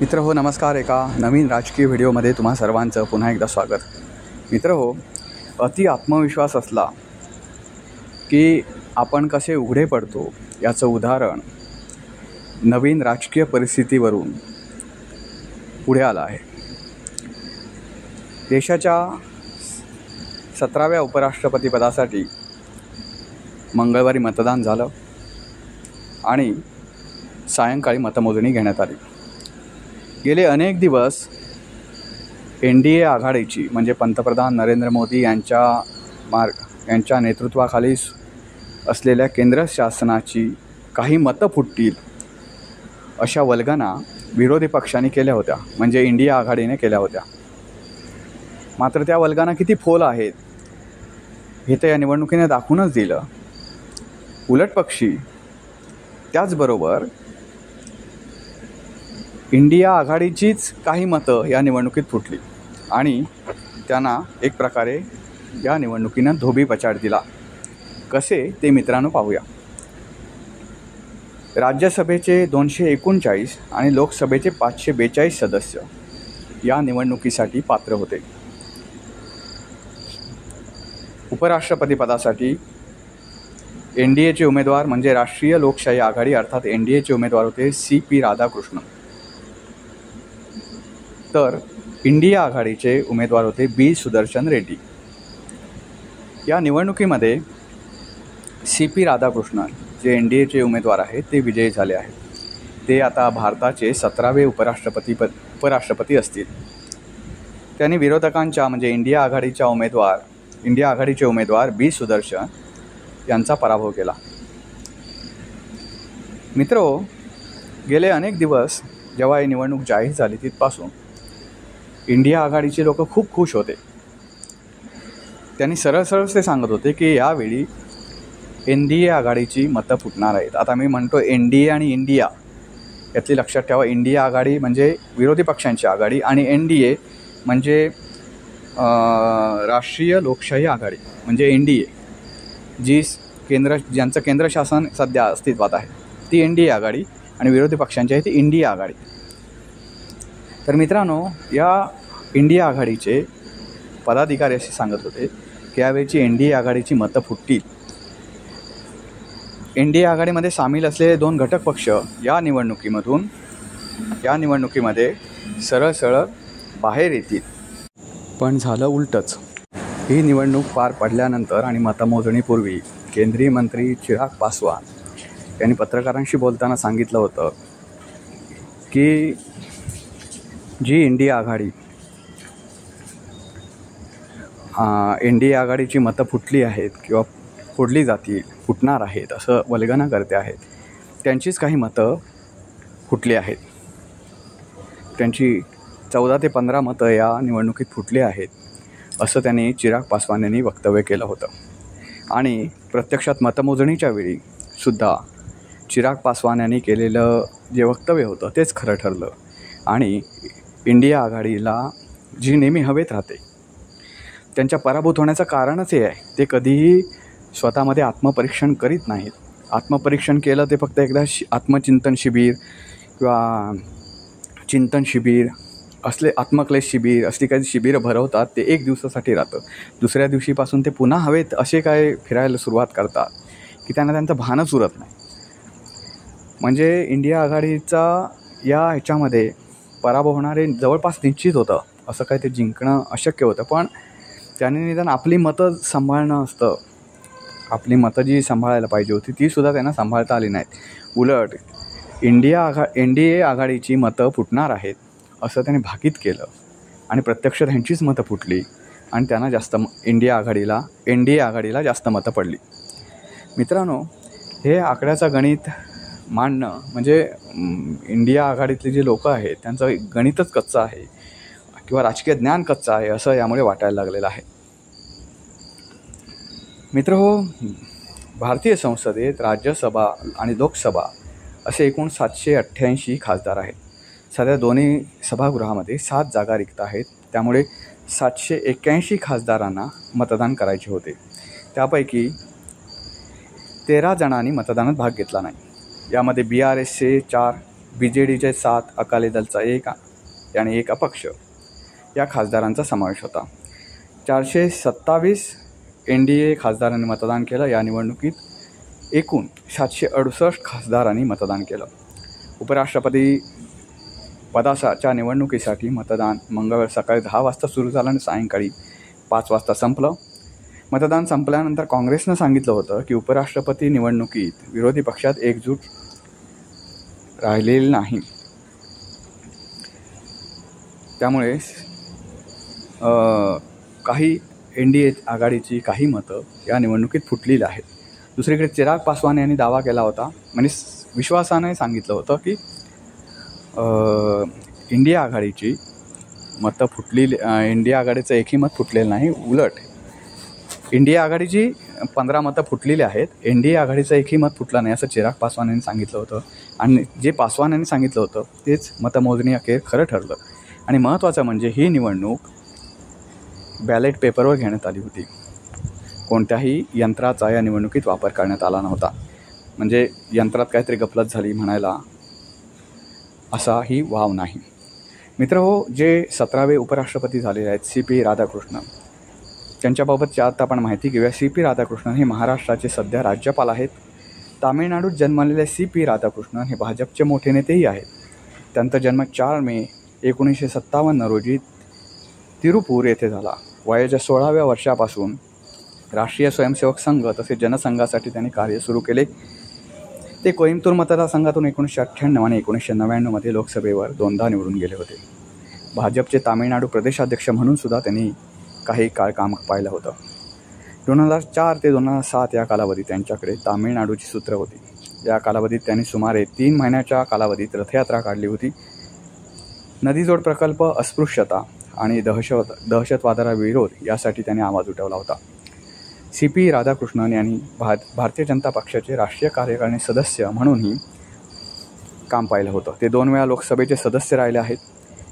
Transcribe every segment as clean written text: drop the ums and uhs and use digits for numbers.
मित्रहो नमस्कार. एका नवीन राजकीय व्हिडिओमध्ये तुम्हा सर्वांचं पुन्हा एकदा स्वागत. मित्रहो, अति आत्मविश्वास असला की आपण कसे उघडे पडतो याचं उदाहरण नवीन राजकीय परिस्थितीवरून पुढे आलं आहे. देशाच्या 17व्या उपराष्ट्रपतीपदासाठी मंगळवारी मतदान झालं आणि सायंकाळी मतमोजणी घेण्यात आली. गेले अनेक दिवस NDA आघाडीची म्हणजे पंतप्रधान नरेंद्र मोदी यांच्या नेतृत्वाखाली असलेल्या केंद्र शासनाची काही मतं फुटतील अशा वल्गना विरोधी पक्षांनी केल्या होत्या, म्हणजे इंडिया आघाडीने केल्या होत्या. मात्र त्या वल्गना किती फोल आहेत हे तर या निवडणुकीने दाखवूनच दिलं. उलटपक्षी त्याचबरोबर इंडिया आघाडीचीच काही मतं या निवडणुकीत फुटली आणि त्यांना एक प्रकारे या निवडणुकीनं धोबी पछाड दिला. कसे ते मित्रांनो पाहूया. राज्यसभेचे 239 आणि लोकसभेचे 542 सदस्य या निवडणुकीसाठी पात्र होते. उपराष्ट्रपतीपदासाठी NDAचे उमेदवार म्हणजे राष्ट्रीय लोकशाही आघाडी अर्थात NDAचे उमेदवार होते CP राधाकृष्णन, तर इंडिया आघाडीचे उमेदवार होते B सुदर्शन रेड्डी. या निवडणुकीमध्ये CP राधाकृष्णन जे NDAचे उमेदवार आहेत ते विजयी झाले आहेत. ते आता भारताचे 17वे उपराष्ट्रपती असतील. त्यांनी विरोधकांच्या म्हणजे इंडिया आघाडीचे उमेदवार B सुदर्शन यांचा पराभव केला. मित्रो, गेले अनेक दिवस जेव्हा ही निवडणूक जाहीर झाली तिथपासून इंडिया आघाडीचे लोक खूप खुश होते. त्यांनी सरळ ते सांगत होते की यावेळी NDA आघाडीची मतं फुटणार आहेत. आता मी म्हणतो NDA आणि इंडिया यातली लक्षात ठेवा. इंडिया आघाडी म्हणजे विरोधी पक्षांची आघाडी आणि NDA म्हणजे राष्ट्रीय लोकशाही आघाडी म्हणजे NDA, ज्यांचं केंद्र शासन सध्या अस्तित्वात आहे ती NDA आघाडी आणि विरोधी पक्षांची आहे ती इंडिया आघाडी. तर मित्रांनो, या इंडिया आघाडीचे पदाधिकारी असे सांगत होते की यावेळची NDA आघाडीची मतं फुटतील. NDA आघाडीमध्ये सामील असलेले 2 घटक पक्ष या निवडणुकीमध्ये सरळ बाहेर येतील. पण झालं उलटंच. ही निवडणूक पार पडल्यानंतर आणि मतमोजणीपूर्वी केंद्रीय मंत्री चिराग पासवान यांनी पत्रकारांशी बोलताना सांगितलं होतं की जी NDA आघाडीची मतं फुटली आहेत किंवा फुटणार आहेत असं वल्गना करते आहेत, त्यांचीच काही मतं फुटली आहेत. त्यांची 14 ते 15 मतं या निवडणुकीत फुटली आहेत असं त्यांनी चिराग पासवान यांनी वक्तव्य केलं होतं. आणि प्रत्यक्षात मतमोजणीच्या वेळी सुद्धा चिराग पासवान यांनी केलेलं जे वक्तव्य होतं तेच खरं ठरलं आणि इंडिया आघाडीला जी नेहमी हवेत राहते त्यांच्या पराभूत होण्याचं कारणच हे आहे, ते कधीही स्वतःमध्ये आत्मपरीक्षण करीत नाहीत. आत्मपरीक्षण केलं ते फक्त एकदा आत्मचिंतन शिबिर किंवा चिंतन शिबिर असले आत्मक्लेश शिबिर असली काही शिबिरं भरवतात. ते 1 दिवसासाठी राहतं. दुसऱ्या दिवशीपासून ते पुन्हा हवेत असे काय फिरायला सुरुवात करतात की त्यांना त्यांचं भानच उरत नाही. म्हणजे इंडिया आघाडीचा या ह्याच्यामध्ये पराभव होणारे जवळपास निश्चित होतं. असं काय ते जिंकणं अशक्य होतं, पण त्याने निदान आपली मतं सांभाळणं असतं. आपली मतं जी सांभाळायला पाहिजे होती तीसुद्धा त्यांना सांभाळता आली नाहीत. उलट NDA आघाडीची मतं फुटणार आहेत असं त्याने भाकीत केलं आणि प्रत्यक्षात ह्यांचीच मतं फुटली आणि त्यांना जास्त NDA आघाडीला जास्त मतं पडली. मित्रांनो, हे आकड्याचं गणित मांडणं म्हणजे इंडिया आघाडीतले जे लोक आहेत त्यांचं गणितच कच्चं आहे किंवा राजकीय ज्ञान कच्चं आहे असं यामुळे वाटायला लागलेलं आहे. मित्रहो, भारतीय संसदेत राज्यसभा आणि लोकसभा असे एकूण 788 खासदार आहेत. सध्या दोन्ही सभागृहामध्ये 7 जागा रिक्त आहेत. त्यामुळे 781 खासदारांना मतदान करायचे होते. त्यापैकी 13 जणांनी मतदानात भाग घेतला नाही. यामध्ये BRSचे 4, BJDचे 7, अकाली दलचा 1 आणि 1 अपक्ष या खासदारांचा समावेश होता. 427 NDA खासदारांनी मतदान केलं. या निवडणुकीत एकूण 768 खासदारांनी मतदान केलं. उपराष्ट्रपती पदाच्या निवडणुकीसाठी मतदान मंगळवार सकाळी 10 वाजता सुरू झालं आणि सायंकाळी 5 वाजता संपलं. मतदान संपल्यानंतर काँग्रेसनं सांगितलं होतं की उपराष्ट्रपती निवडणुकीत विरोधी पक्षात एकजूट राहिलेली नाही, त्यामुळे काही NDA आघाडीची काही मतं या निवडणुकीत फुटलेली आहेत. दुसरीकडे चिराग पासवान यांनी दावा केला होता, म्हणजे विश्वासाने सांगितलं होतं की इंडिया आघाडीची मतं फुटलेली, इंडिया आघाडीचं एकही मत फुटलेलं नाही. उलट इंडिया आघाडीची 15 मतं फुटलेली आहेत, NDA आघाडीचं एकही मत फुटलं नाही असं चिराग पासवान यांनी सांगितलं होतं. आणि जे पासवान यांनी सांगितलं होतं तेच मतमोजणी अखेर खरं ठरलं. आणि महत्त्वाचं म्हणजे ही निवडणूक बॅलेट पेपरवर घेण्यात आली होती. कोणत्याही यंत्राचा या निवडणुकीत वापर करण्यात आला नव्हता. म्हणजे यंत्रात काहीतरी गफलत झाली म्हणायला असाही वाव नाही. मित्रहो, जे 17वे उपराष्ट्रपती झालेले आहेत CP राधाकृष्णन, त्यांच्याबाबतची आता आपण माहिती घेऊया. CP राधाकृष्णन हे महाराष्ट्राचे सध्या राज्यपाल आहेत. तामिळनाडूत जन्मलेले CP राधाकृष्णन हे भाजपचे मोठे नेतेही आहेत. त्यांचा जन्म 4 मे 1957 रोजी तिरुपूर येथे झाला. वयाच्या 16व्या वर्षापासून राष्ट्रीय स्वयंसेवक संघ तसेच जनसंघासाठी त्यांनी कार्य सुरू केले. ते कोइंबतूर मतदारसंघातून 1998 आणि 1999 लोकसभेवर 2दा निवडून गेले होते. भाजपचे तामिळनाडू प्रदेशाध्यक्ष म्हणून सुद्धा त्यांनी काही काळ काम पाहिलं होतं. 2004 ते 2007 या कालावधीत त्यांच्याकडे तामिळनाडूची सूत्र होती. या कालावधीत त्यांनी सुमारे 3 महिन्याच्या कालावधीत रथयात्रा काढली होती. नदीजोड प्रकल्प, अस्पृश्यता आणि दहशतवादाला विरोध यासाठी त्यांनी आवाज उठवला होता. CP राधाकृष्णन यांनी भारतीय जनता पक्षाचे राष्ट्रीय कार्यकारिणी सदस्य म्हणूनही काम पाहिलं होतं. ते 2 वेळा लोकसभेचे सदस्य राहिले आहेत.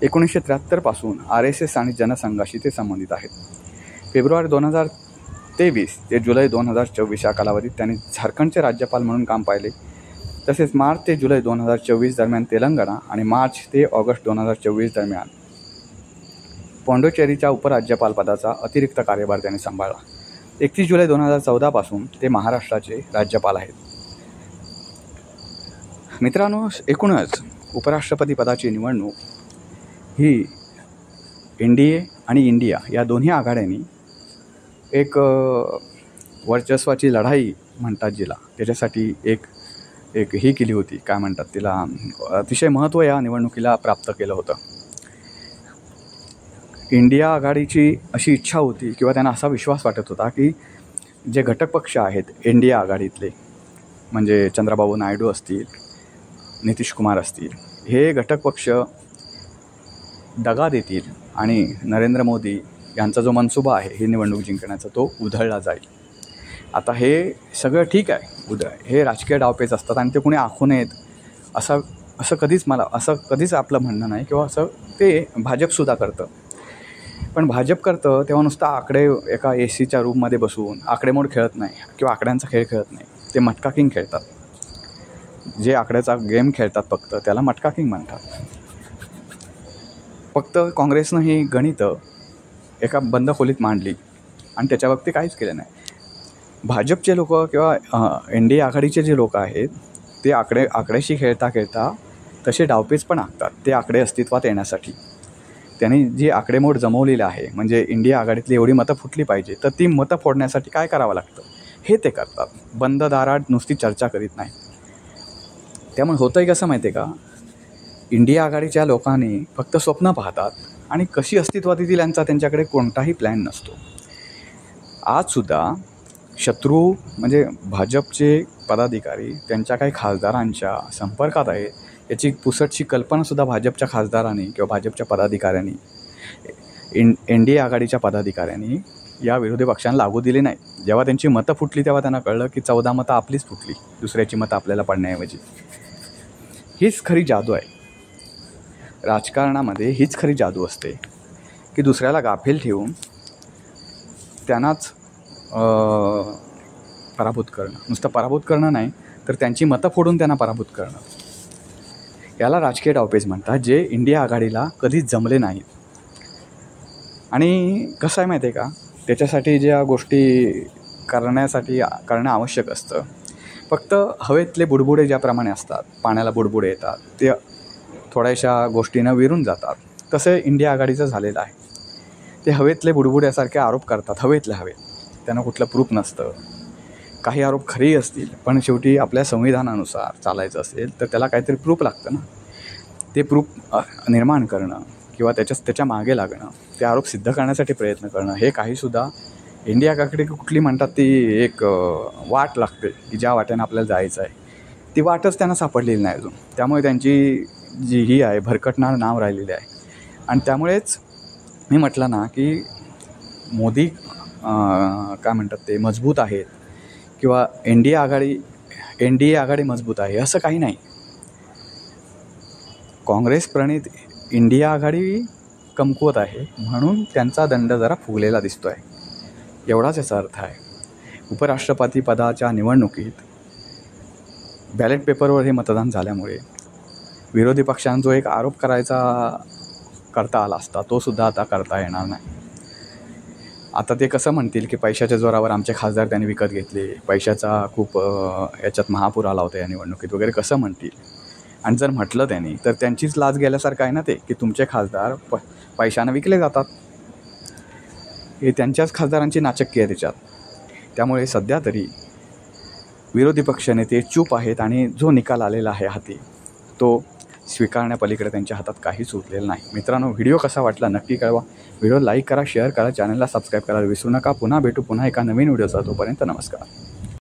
1973 पासून RSS आणि जनसंघाशी ते संबंधित आहेत. फेब्रुवारी 2023 ते जुलै 2024 या कालावधीत त्यांनी झारखंडचे राज्यपाल म्हणून काम पाहिले. तसेच मार्च ते जुलै 2024 दरम्यान तेलंगणा आणि मार्च ते ऑगस्ट 2024 दरम्यान पाँडिचेरीच्या उपराज्यपाल पदाचा अतिरिक्त कार्यभार त्यांनी सांभाळला. 31 जुलै 2014 पासून ते महाराष्ट्राचे राज्यपाल आहेत. मित्रांनो, एकूणच उपराष्ट्रपती पदाची निवडणूक ही NDA आणि इंडिया या दोन्ही आघाड्यांनी एक वर्चस्वाची लढाई म्हणतात जिला, त्याच्यासाठी एक ही केली होती, काय म्हणतात तिला, अतिशय महत्त्व या निवडणुकीला प्राप्त केलं होतं. इंडिया आघाडीची अशी इच्छा होती किंवा त्यांना असा विश्वास वाटत होता की जे घटक पक्ष आहेत NDA आघाडीतले, म्हणजे चंद्रबाबू नायडू असतील, नितीश कुमार असतील, हे घटक पक्ष दगा देतील आणि नरेंद्र मोदी यांचा जो मनसुबा आहे ही निवडणूक जिंकण्याचा तो उधळला जाईल. आता हे सगळं ठीक आहे, हे राजकीय डावपेच असतात आणि ते कोणी आखू नयेत असं कधीच आपलं म्हणणं नाही, किंवा असं ते भाजपसुद्धा करतं. पण भाजप करतं तेव्हा नुसतं आकडे एका ACच्या रूममध्ये बसून आकडेमोड खेळत नाही किंवा आकड्यांचा खेळ खेळत नाही. ते मटका किंग खेळतात. जे आकड्याचा गेम खेळतात फक्त त्याला मटका किंग म्हणतात. फक्त काँग्रेसनं ही गणितं एका बंद खोलीत मांडली आणि त्याच्यावर ते काहीच केलं नाही. भाजपचे लोक किंवा NDA आघाडीचे जे लोक आहेत ते आकड्याशी खेळता तसे डावपेच पण आखतात ते आकडे अस्तित्वात येण्यासाठी. त्यांनी जी आकडेमोड जमवलेली आहे, म्हणजे इंडिया आघाडीतली एवढी मतं फुटली पाहिजे, तर ती मतं फोडण्यासाठी काय करावं लागतं हे ते करतात. बंद दारात नुसती चर्चा करीत नाही. त्यामुळे होतं आहे कसं माहिती आहे का, इंडिया आघाडीच्या लोकांनी फक्त स्वप्न पाहतात आणि कशी अस्तित्वात येतील यांचा त्यांच्याकडे कोणताही प्लॅन नसतो. आजसुद्धा शत्रू म्हणजे भाजपचे पदाधिकारी त्यांच्या काही खासदारांच्या संपर्कात आहेत. याची पुसटची कल्पनासुद्धा भाजपच्या खासदारांनी किंवा भाजपच्या पदाधिकाऱ्यांनी, NDA आघाडीच्या पदाधिकाऱ्यांनी या विरोधी पक्षांना लागू दिले नाही. जेव्हा त्यांची मतं फुटली तेव्हा त्यांना कळलं की 14 मतं आपलीच फुटली, दुसऱ्याची मतं आपल्याला पडण्याऐवजी. हीच खरी जादू आहे राजकारणामध्ये. हीच खरी जादू असते की दुसऱ्याला गाफील ठेवून त्यांनाच पराभूत करणं. नुसतं पराभूत करणं नाही तर त्यांची मतं फोडून त्यांना पराभूत करणं. याला राजकीय डावपेच म्हणतात, जे इंडिया आघाडीला कधीच जमले नाहीत. आणि कसं आहे माहिती आहे का, त्याच्यासाठी ज्या गोष्टी करणं आवश्यक असतं, फक्त हवेतले बुडबुडे ज्याप्रमाणे असतात, पाण्याला बुडबुडे येतात, ते थोड्याशा गोष्टीनं विरून जातात. तसं इंडिया आघाडीचं झालेलं आहे. ते हवेतले बुडबुड्यासारखे आरोप करतात, हवेतल्या हवेत. त्यांना कुठलं प्रूफ नसतं. काही आरोप खरेही असतील, पण शेवटी आपल्या संविधानानुसार चालायचं असेल तर त्याला काहीतरी प्रूफ लागतं ना. ते प्रूफ निर्माण करणं किंवा त्याच्या मागे लागणं, ते आरोप सिद्ध करण्यासाठी प्रयत्न करणं, हे काहीसुद्धा इंडिया आघाडी कुठली म्हणतात ती एक वाट लागते की ज्या वाटेनं आपल्याला जायचं आहे, ती वाटच त्यांना सापडलेली नाही अजून. त्यामुळे त्यांची जी ही आहे भरकटणारं नाव राहिलेले आहे. आणि त्यामुळेच मी म्हटलं ना की मोदी काय म्हणतात ते मजबूत आहेत किंवा एन डी ए आघाडी मजबूत आहे असं काही नाही. काँग्रेस प्रणित इंडिया आघाडी कमकुवत आहे म्हणून त्यांचा दंड जरा फुगलेला दिसतो आहे, एवढाच याचा अर्थ आहे. उपराष्ट्रपती पदाच्या निवडणुकीत बॅलेट पेपरवर हे मतदान झाल्यामुळे विरोधी पक्षांना जो एक आरोप करता आला असता, तो सुद्धा आता करता येणार नाही. आता ते कसं म्हणतील की पैशाच्या जोरावर आमचे खासदार त्यांनी विकत घेतले, पैशाचा खूप याच्यात महापूर आला होता या निवडणुकीत वगैरे कसं म्हणतील. आणि जर म्हटलं त्यांनी तर त्यांचीच लाज गेल्यासारखं आहे ना ते, की तुमचे खासदार पैशानं विकले जातात. हे त्यांच्याच खासदारांची नाचक्की आहे त्याच्यात. त्यामुळे सध्या तरी विरोधी पक्षनेते चूप आहेत आणि जो निकाल आलेला आहे हाती, तो स्वीकारण्यापलीकडे त्यांच्या हातात काहीच उरलेलं नाही. मित्रांनो, व्हिडिओ कसा वाटला नक्की कळवा. व्हिडिओ लाईक करा, शेअर करा, चॅनलला सबस्क्राईब करायला विसरू नका. पुन्हा भेटू पुन्हा एका नवीन व्हिडिओचा. तोपर्यंत नमस्कार.